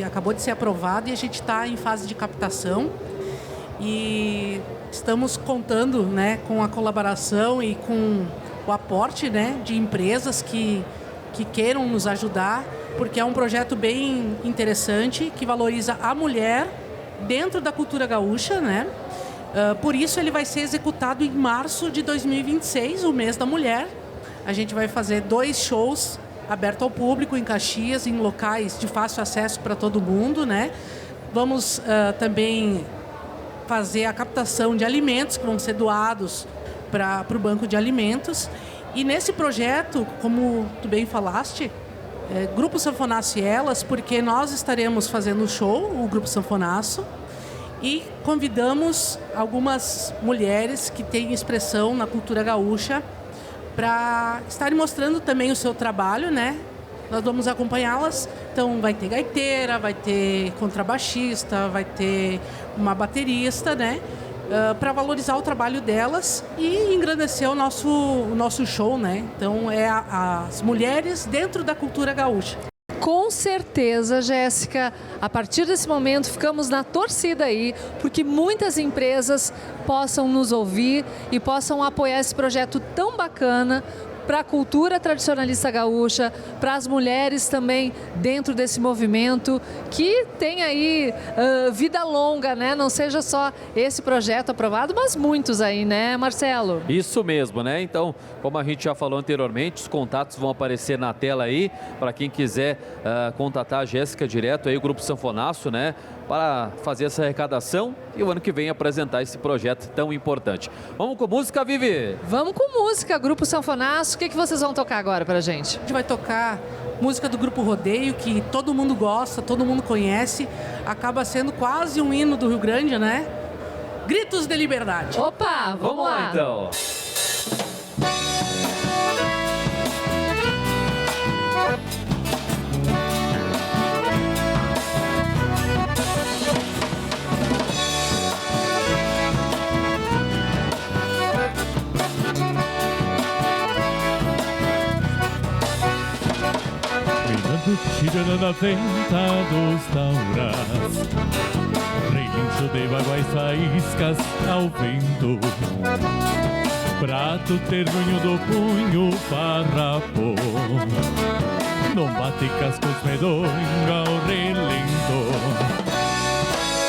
Acabou de ser aprovado e a gente está em fase de captação. E estamos contando, né, com a colaboração e com o aporte, né, de empresas que queiram nos ajudar, porque é um projeto bem interessante, que valoriza a mulher dentro da cultura gaúcha, né? Por isso ele vai ser executado em março de 2026, o mês da mulher. A gente vai fazer 2 shows abertos ao público em Caxias, em locais de fácil acesso para todo mundo, né? Vamos também fazer a captação de alimentos que vão ser doados para o banco de alimentos. E nesse projeto, como tu bem falaste, Grupo Sanfonaço e Elas, porque nós estaremos fazendo o show, o Grupo Sanfonaço, e convidamos algumas mulheres que têm expressão na cultura gaúcha para estarem mostrando também o seu trabalho, né? Nós vamos acompanhá-las, então vai ter gaiteira, vai ter contrabaixista, vai ter uma baterista, né? Para valorizar o trabalho delas e engrandecer o nosso show, né? Então, é as mulheres dentro da cultura gaúcha. Com certeza, Jéssica. A partir desse momento, ficamos na torcida aí, porque muitas empresas possam nos ouvir e possam apoiar esse projeto tão bacana para a cultura tradicionalista gaúcha, para as mulheres também dentro desse movimento, que tem aí vida longa, né? Não seja só esse projeto aprovado, mas muitos aí, né, Marcelo? Isso mesmo, né? Então, como a gente já falou anteriormente, os contatos vão aparecer na tela aí, para quem quiser contatar a Jéssica direto aí, o Grupo Sanfonaço, né? Para fazer essa arrecadação e o ano que vem apresentar esse projeto tão importante. Vamos com música, Vivi? Vamos com música, Grupo Sanfonaço. O que vocês vão tocar agora pra gente? A gente vai tocar música do Grupo Rodeio, que todo mundo gosta, todo mundo conhece. Acaba sendo quase um hino do Rio Grande, né? Gritos de Liberdade. Opa, vamos lá. Então. Tirando na venta dos tauras, relincho de baguais faíscas ao vento. prato terrunho do punho farrapo. Não bate cascos medonho ao relento.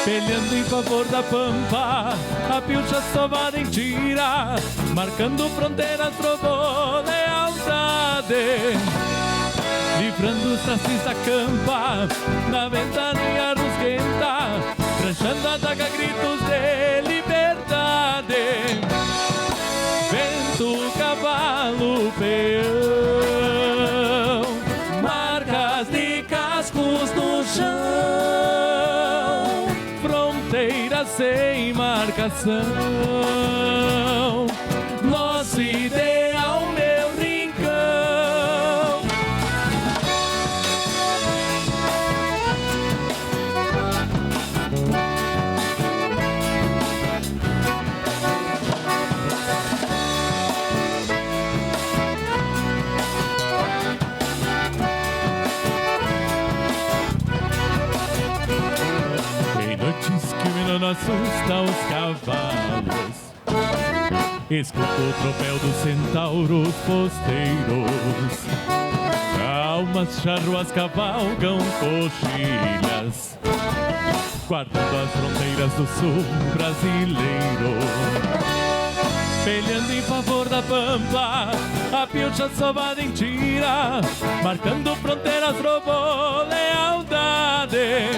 Peleando em favor da pampa, a pilcha sovada em tira, marcando fronteiras, trovou lealdade. Livrando os tracis da campa, na ventania rusguenta, tranchando a daga, gritos de liberdade. Vento, cavalo, peão, marcas de cascos no chão, fronteiras sem marcação. Nosso ideal, meu rincão. Não assusta os cavalos, escuta o tropel dos centauros posteiros. Calmas charruas cavalgam coxilhas, guardando as fronteiras do sul brasileiro. Peleando em favor da pampa, a pilcha sovada em tira, marcando fronteiras, roubou lealdade.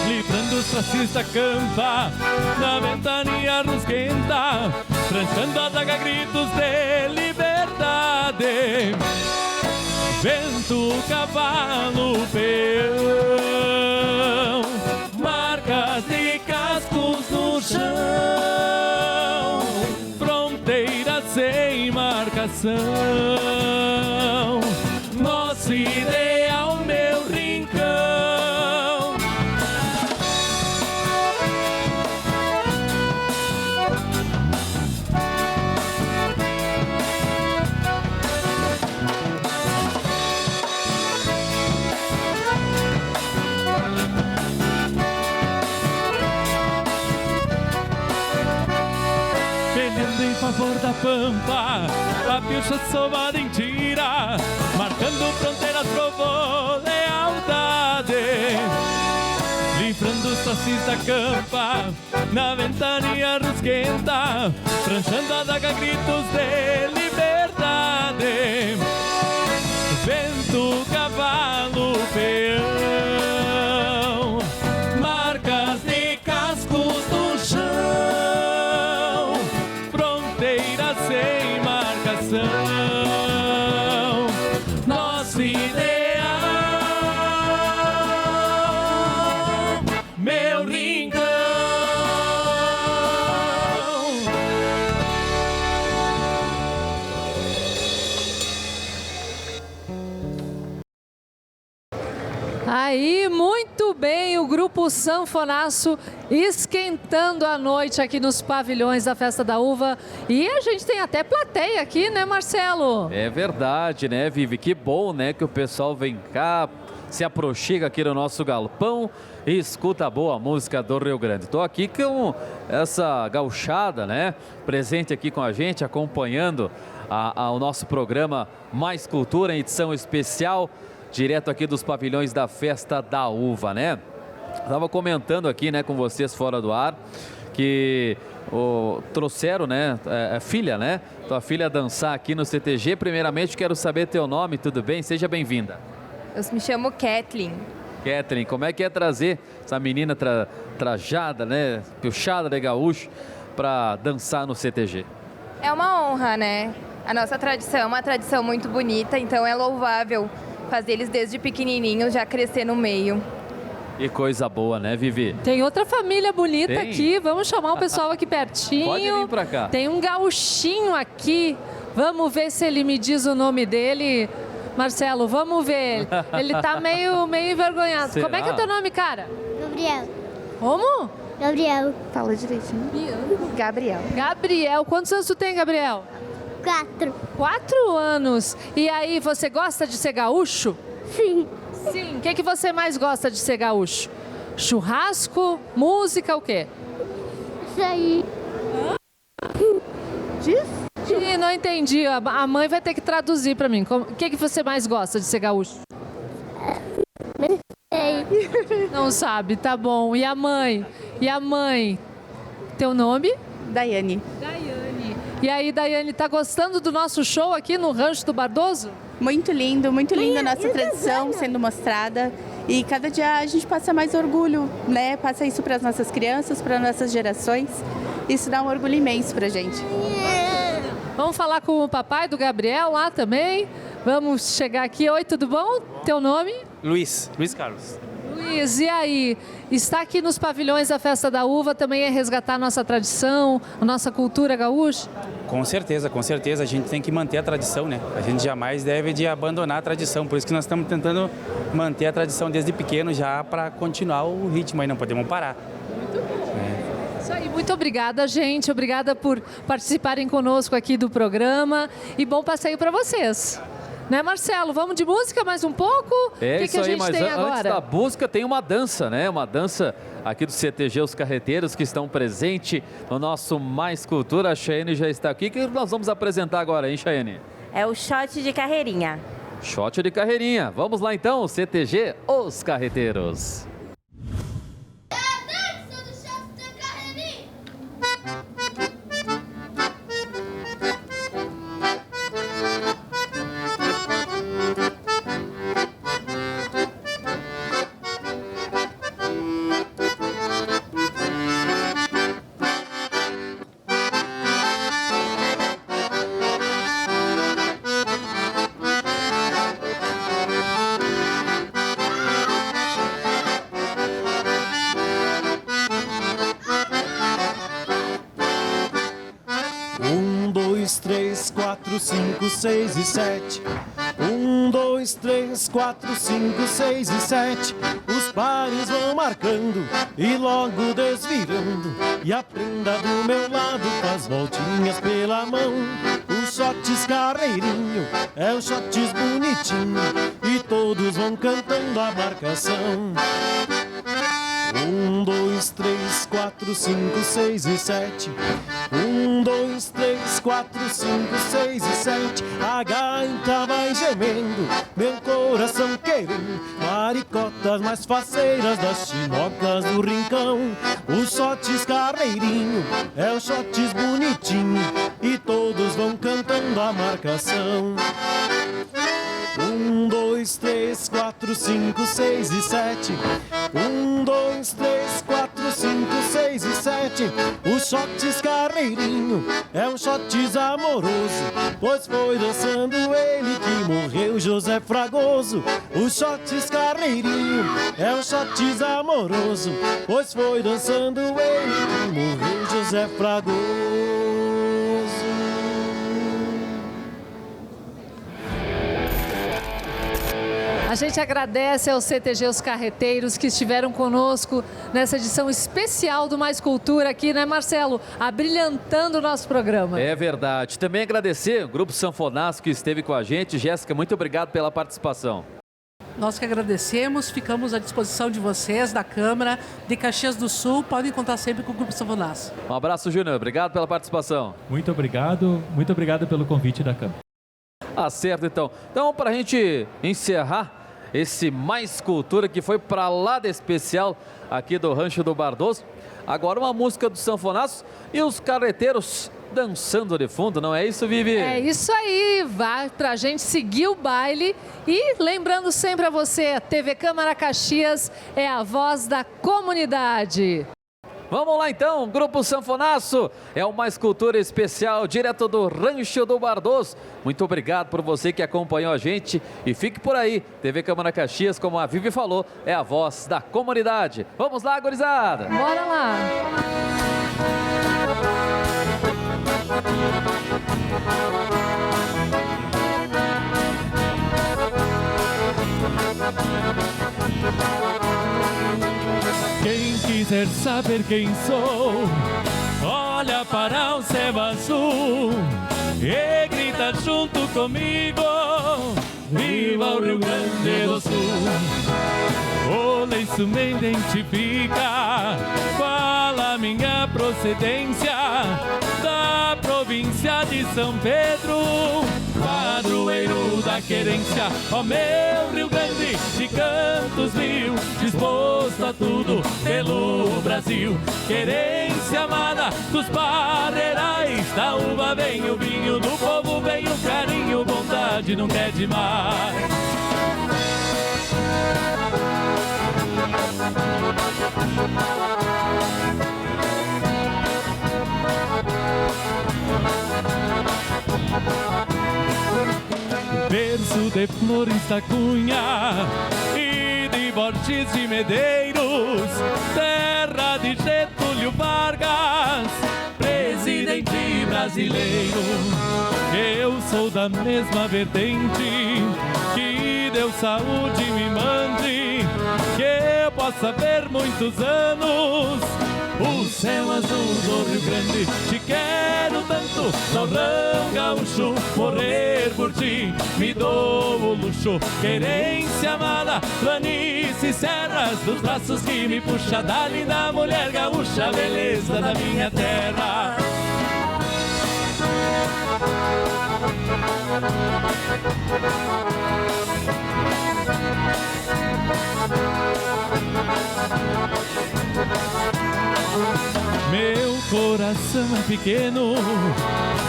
Livrando os tracis da campa, na ventania rusguenta, tranchando a daga, gritos de liberdade. Vento, cavalo, peão, marcas de cascos no chão, fronteiras sem marcação. Nosso ideal, meu rincão. Em favor da pampa, a pilcha sovada em tira, marcando fronteiras, provou lealdade. Livrando os tracis da campa, na ventania rusguenta, tranchando a daga, gritos de liberdade. Vento, cavalo, peão, marcas de cascos no chão, fronteiras sem marcação. Nosso ideal, meu rincão. Aí, muito bem, o grupo Sanfonaço esquentando a noite aqui nos pavilhões da Festa da Uva. E a gente tem até plateia aqui, né, Marcelo? É verdade, né, Vivi? Que bom, né, que o pessoal vem cá, se aproxima aqui no nosso galpão e escuta a boa música do Rio Grande. Estou aqui com essa gauchada, né, presente aqui com a gente, acompanhando o nosso programa Mais Cultura, em edição especial, direto aqui dos pavilhões da Festa da Uva, né? Estava comentando aqui, né, com vocês fora do ar, que trouxeram, né, a filha, né? Tua filha dançar aqui no CTG. Primeiramente, quero saber teu nome, tudo bem? Seja bem-vinda. Eu me chamo Kathleen. Kathleen, como é que é trazer essa menina trajada, né, piochada de gaúcho, para dançar no CTG? É uma honra, né? A nossa tradição é uma tradição muito bonita, então é louvável fazer eles desde pequenininhos já crescer no meio. Que coisa boa, né, Vivi? Tem outra família bonita Tem? aqui, vamos chamar o pessoal aqui pertinho. Pode vir pra cá. Tem um gauchinho aqui, vamos ver se ele me diz o nome dele. Marcelo, vamos ver. Ele tá meio envergonhado. Será? Como é que é teu nome, cara? Gabriel. Como? Gabriel. Fala direitinho. Gabriel. Gabriel. Quantos anos tu tem, Gabriel? 4. 4 anos. E aí, você gosta de ser gaúcho? Sim. Sim. O que você mais gosta de ser gaúcho? Churrasco, música, o quê? Isso aí. Diz? Ih, não entendi. A mãe vai ter que traduzir pra mim. O que você mais gosta de ser gaúcho? Não sabe, tá bom. E a mãe? Teu nome? Daiane. Daiane. E aí, Daiane, tá gostando do nosso show aqui no Rancho do Bardoso? Muito lindo a nossa tradição sendo mostrada. E cada dia a gente passa mais orgulho, né? Passa isso para as nossas crianças, para nossas gerações. Isso dá um orgulho imenso pra gente. Vamos falar com o papai do Gabriel lá também. Vamos chegar aqui. Oi, tudo bom? Teu nome? Luiz Carlos. Luiz, e aí? Estar aqui nos pavilhões da Festa da Uva também é resgatar a nossa tradição, a nossa cultura gaúcha? Com certeza. A gente tem que manter a tradição, né? A gente jamais deve de abandonar a tradição. Por isso que nós estamos tentando manter a tradição desde pequeno já para continuar o ritmo aí, não podemos parar. Isso aí, muito obrigada, gente. Obrigada por participarem conosco aqui do programa e bom passeio para vocês. Né, Marcelo? Vamos de música mais um pouco? É isso que a aí, gente mas tem antes agora? da música tem uma dança, né? Uma dança aqui do CTG Os Carreteiros que estão presentes no nosso Mais Cultura. A Chayane já está aqui. O que nós vamos apresentar agora, hein, Chayane? É o shot de carreirinha. Shot de carreirinha. Vamos lá então, CTG Os Carreteiros. Quatro, 5, 6 e 7. 1, 2, 3, 4, 5, 6 e 7. Os pares vão marcando e logo desvirando. E a prenda do meu lado faz voltinhas pela mão. O shots carreirinho é o shots bonitinho. E todos vão cantando a marcação. 1, 2, 3, 4, 5, 6 e 7. 1, 2, 3, 4, 5, 6 e 7. A gaita vai gemendo, meu coração querendo. Maricotas mais faceiras das chinocas do rincão. O shots carreirinho é o shots bonitinho. E todos vão cantando a marcação. 1, 2, 3, 4, 5, 6 e 7. 1, 2, 3, 4, 5, 6 e 7. O shots carreirinho é um shots amoroso, pois foi dançando ele que morreu José Fragoso. O shots carreirinho é um shots amoroso, pois foi dançando ele que morreu José Fragoso. A gente agradece ao CTG Os Carreteiros que estiveram conosco nessa edição especial do Mais Cultura aqui, né, Marcelo? Abrilhantando o nosso programa. É verdade. Também agradecer o Grupo Sanfonaço que esteve com a gente. Jéssica, muito obrigado pela participação. Nós que agradecemos, ficamos à disposição de vocês, da Câmara de Caxias do Sul. Podem contar sempre com o Grupo Sanfonaço. Um abraço, Júnior. Obrigado pela participação. Muito obrigado pelo convite da Câmara. Certo, então. Então, para a gente encerrar esse Mais Cultura que foi para lá de especial aqui do Rancho do Bardoso, agora uma música do Sanfonaço e os carreteiros dançando de fundo, não é isso, Vivi? É isso aí, vai pra gente seguir o baile e lembrando sempre a você, a TV Câmara Caxias é a voz da comunidade. Vamos lá então, Grupo Sanfonaço, é o Mais Cultura especial, direto do Rancho do Bardoso. Muito obrigado por você que acompanhou a gente e fique por aí. TV Câmara Caxias, como a Vivi falou, é a voz da comunidade. Vamos lá, gurizada! Bora lá! Quem quiser saber quem sou, olha para o céu azul e grita junto comigo, viva o Rio Grande do Sul. O lenço me identifica, qual a minha procedência da província querência de São Pedro, padroeiro da querência, ó meu Rio Grande de cantos mil, disposto a tudo pelo Brasil. Querência amada dos parreirais, da uva vem o vinho, do povo vem o carinho, bondade nunca é demais. Berço de Flores da Cunha e de Borges de Medeiros, terra de Getúlio Vargas, presidente brasileiro. Eu sou da mesma vertente, que Deus saúde me mande, que eu possa ver muitos anos o céu azul do Rio Grande. Te quero tanto, Torrão Gaúcho, morrer por ti me dou o luxo. Querência amada, planícies e serras, dos braços que me puxa da linda mulher gaúcha, beleza da minha terra. Meu coração é pequeno,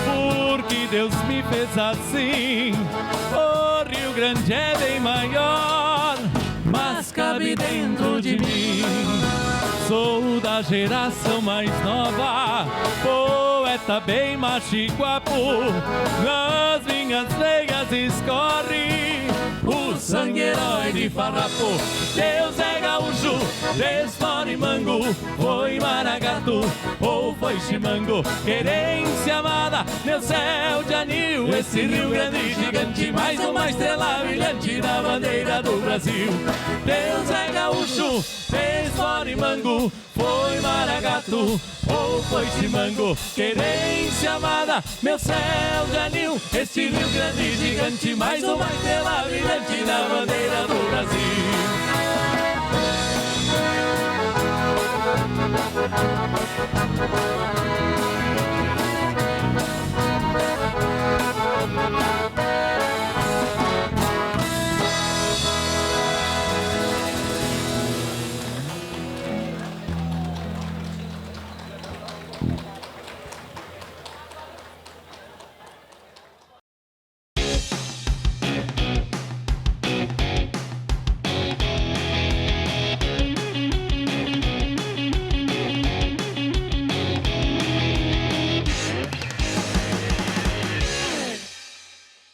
porque Deus me fez assim. O Rio Grande é bem maior, mas cabe dentro de mim. Sou da geração mais nova, poeta bem macho e guapo, nas minhas veias escorre o sangue herói de farrapo. Deus é gaúcho, desfora e mango, foi maragato ou foi chimango. Querência amada, meu céu de anil, esse Rio Grande gigante, mais uma estrela brilhante na bandeira do Brasil. Deus é gaúcho, desfora e mango, foi maragato ou foi chimango. Querência amada, meu céu de anil, este Rio Grande gigante, mais uma estrela brilhante na bandeira do Brasil. Música